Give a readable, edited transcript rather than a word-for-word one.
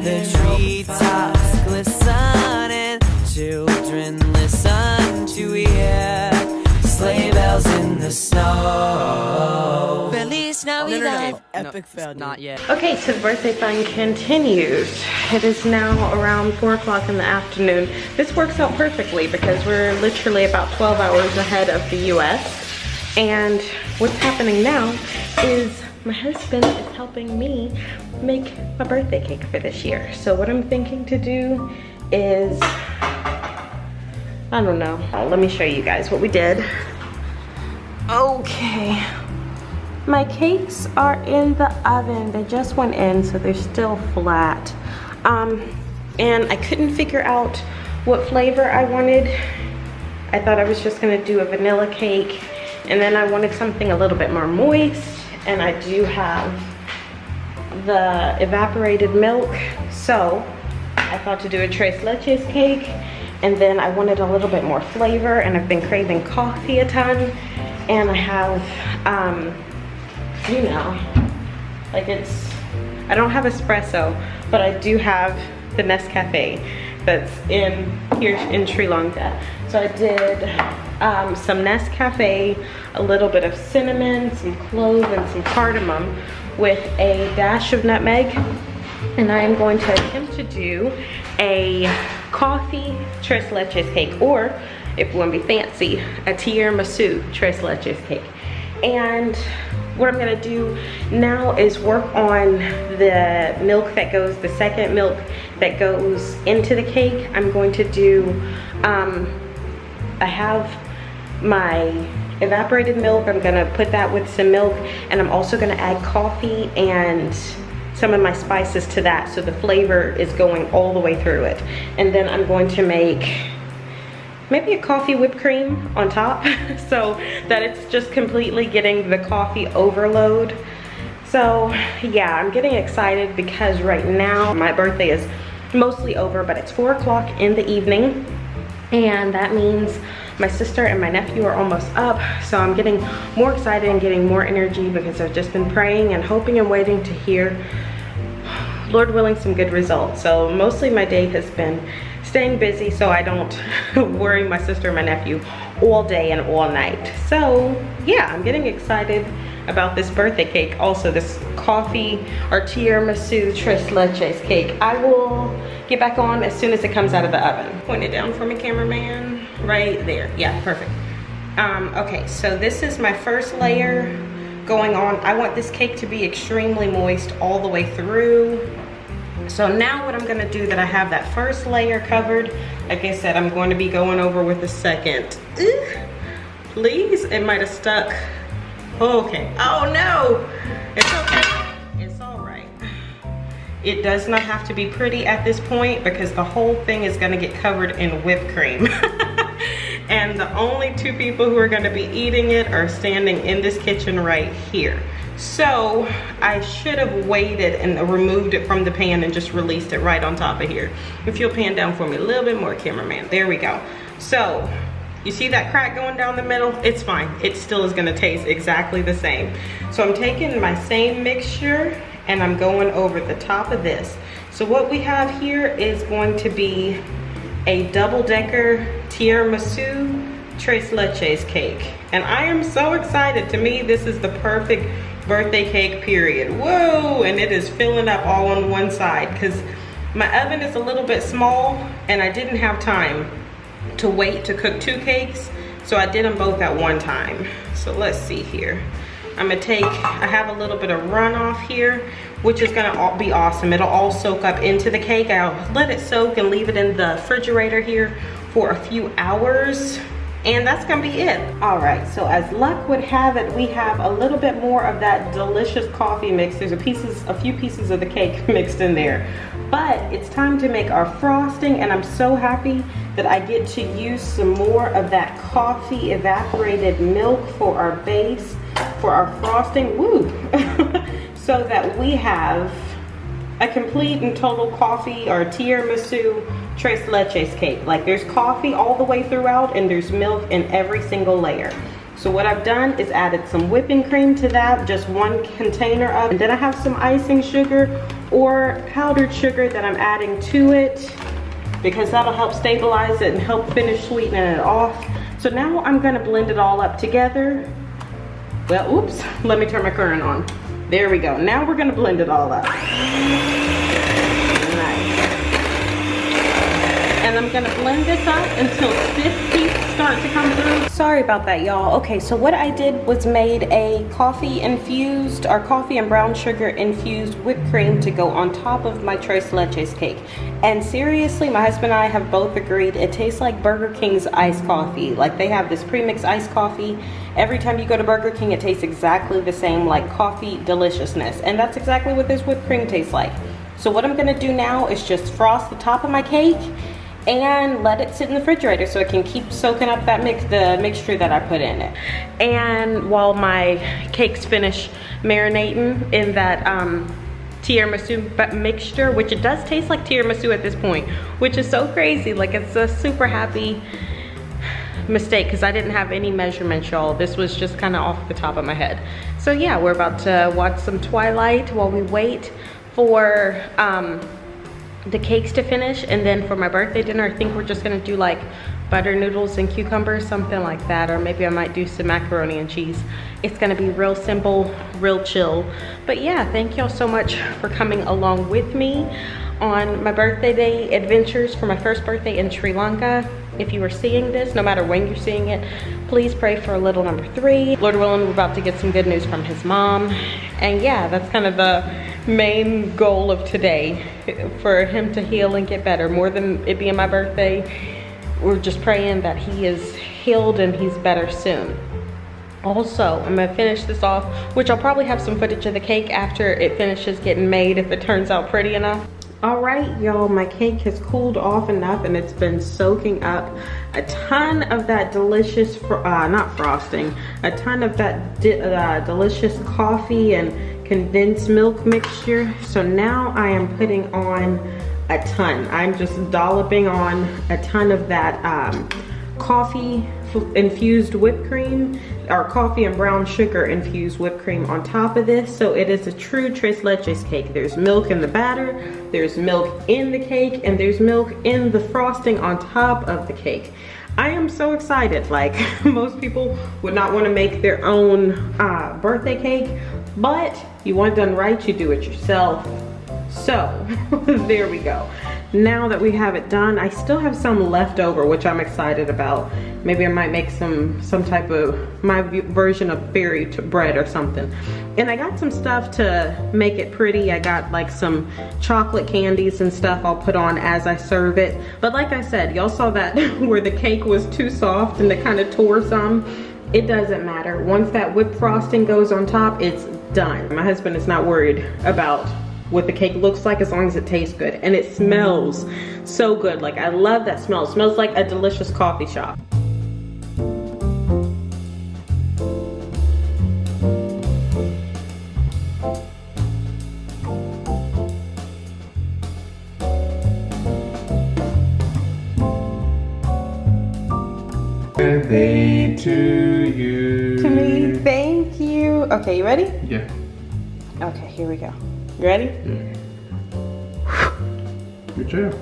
the treetops glistening, children listen to hear sleigh bells in the snow. Feliz Navidad. Epic fail. Not yet. Okay, so the birthday fun continues. It is now around 4 o'clock in the afternoon. This works out perfectly because we're literally about 12 hours ahead of the US. And what's happening now is my husband is helping me make my birthday cake for this year. So what I'm thinking to do is, I don't know. Let me show you guys what we did. Okay. My cakes are in the oven. They just went in, so they're still flat. And I couldn't figure out what flavor I wanted. I thought I was just gonna do a vanilla cake, and then I wanted something a little bit more moist, and I do have the evaporated milk. So I thought to do a tres leches cake, and then I wanted a little bit more flavor, and I've been craving coffee a ton, and I have, you know, like I don't have espresso, but I do have the Nescafe that's here in Sri Lanka. So I did some Nescafe, a little bit of cinnamon, some clove, and some cardamom with a dash of nutmeg. And I am going to attempt to do a coffee tres leches cake, or if you want to be fancy, a tiramisu tres leches cake. And what I'm gonna do now is work on the milk that goes, the second milk that goes into the cake. I'm going to do, I have my evaporated milk. I'm gonna put that with some milk, and I'm also gonna add coffee and some of my spices to that, so the flavor is going all the way through it. And then I'm going to make maybe a coffee whipped cream on top so that it's just completely getting the coffee overload. So yeah, I'm getting excited because right now my birthday is mostly over, but it's 4 o'clock in the evening, and that means my sister and my nephew are almost up. So I'm getting more excited and getting more energy because I've just been praying and hoping and waiting to hear, Lord willing, some good results. So mostly my day has been staying busy so I don't worry my sister and my nephew all day and all night. So yeah, I'm getting excited about this birthday cake. Also this coffee or tiramisu tres leches cake. I will get back on as soon as it comes out of the oven. Point it down for me, cameraman. Right there. Yeah, perfect. Okay, so this is my first layer going on. I want this cake to be extremely moist all the way through. So now what I'm gonna do, that I have that first layer covered, like I said, I'm going to be going over with the second. Please, it might have stuck. Okay, oh no, it's okay, it's all right. It does not have to be pretty at this point because the whole thing is gonna get covered in whipped cream. And the only 2 people who are gonna be eating it are standing in this kitchen right here. So I should have waited and removed it from the pan and just released it right on top of here. If you'll pan down for me a little bit more, cameraman. There we go. So you see that crack going down the middle? It's fine. It still is gonna taste exactly the same. So I'm taking my same mixture and I'm going over the top of this. So what we have here is going to be a double-decker tiramisu tres leches cake. And I am so excited. To me, this is the perfect birthday cake, period. Whoa, and it is filling up all on one side because my oven is a little bit small and I didn't have time to wait to cook 2 cakes, so I did them both at one time. So let's see here. I'm gonna I have a little bit of runoff here, which is gonna be awesome. It'll all soak up into the cake. I'll let it soak and leave it in the refrigerator here for a few hours. And that's gonna be it. All right, so as luck would have it, we have a little bit more of that delicious coffee mix. There's a few pieces of the cake mixed in there. But it's time to make our frosting, and I'm so happy that I get to use some more of that coffee evaporated milk for our base, for our frosting. Woo! So that we have a complete and total coffee or tiramisu tres leches cake. Like there's coffee all the way throughout and there's milk in every single layer. So what I've done is added some whipping cream to that, just 1 container of, and then I have some icing sugar or powdered sugar that I'm adding to it, because that'll help stabilize it and help finish sweetening it off. So now I'm gonna blend it all up together. Well, oops, let me turn my current on. There we go. Now we're gonna blend it all up. And I'm gonna blend this up until stiff peaks start to come through. Sorry about that, y'all. Okay, so what I did was made a coffee infused, or coffee and brown sugar infused whipped cream to go on top of my tres leches cake. And seriously, my husband and I have both agreed it tastes like Burger King's iced coffee. Like, they have this premix iced coffee. Every time you go to Burger King, it tastes exactly the same, like coffee deliciousness. And that's exactly what this whipped cream tastes like. So what I'm gonna do now is just frost the top of my cake and let it sit in the refrigerator so it can keep soaking up that the mixture that I put in it. And while my cakes finish marinating in that tiramisu mixture, which it does taste like tiramisu at this point, which is so crazy. Like, it's a super happy mistake because I didn't have any measurements, y'all. This was just kind of off the top of my head. So yeah, we're about to watch some Twilight while we wait for the cakes to finish. And then for my birthday dinner, I think we're just gonna do like butter noodles and cucumbers, something like that, or maybe I might do some macaroni and cheese. It's gonna be real simple, real chill. But yeah, thank y'all so much for coming along with me on my birthday day adventures for my first birthday in Sri Lanka. If you are seeing this, no matter when you're seeing it, please pray for little number 3. Lord willing, we're about to get some good news from his mom. And yeah, that's kind of the main goal of today, for him to heal and get better. More than it being my birthday, we're just praying that he is healed and he's better soon. Also, I'm gonna finish this off, which I'll probably have some footage of the cake after it finishes getting made, if it turns out pretty enough. All right, y'all, my cake has cooled off enough and it's been soaking up a ton of that delicious, not frosting, a ton of that delicious coffee and condensed milk mixture. So now I am putting on a ton. I'm just dolloping on a ton of that coffee infused whipped cream, or coffee and brown sugar infused whipped cream on top of this. So it is a true tres leches cake. There's milk in the batter, there's milk in the cake, and there's milk in the frosting on top of the cake. I am so excited. Like, most people would not want to make their own birthday cake, but you want it done right, you do it yourself. So there we go. Now that we have it done, I still have some left over, which I'm excited about. Maybe I might make some type of my version of fairy bread or something. And I got some stuff to make it pretty. I got like some chocolate candies and stuff I'll put on as I serve it. But like I said, y'all saw that where the cake was too soft and it kind of tore some. It doesn't matter. Once that whipped frosting goes on top, it's done. My husband is not worried about what the cake looks like as long as it tastes good. And it smells so good. Like, I love that smell. It smells like a delicious coffee shop. Birthday to you. To me, thank you. Okay, you ready? Yeah. Okay, here we go. You ready? Yeah. Good job.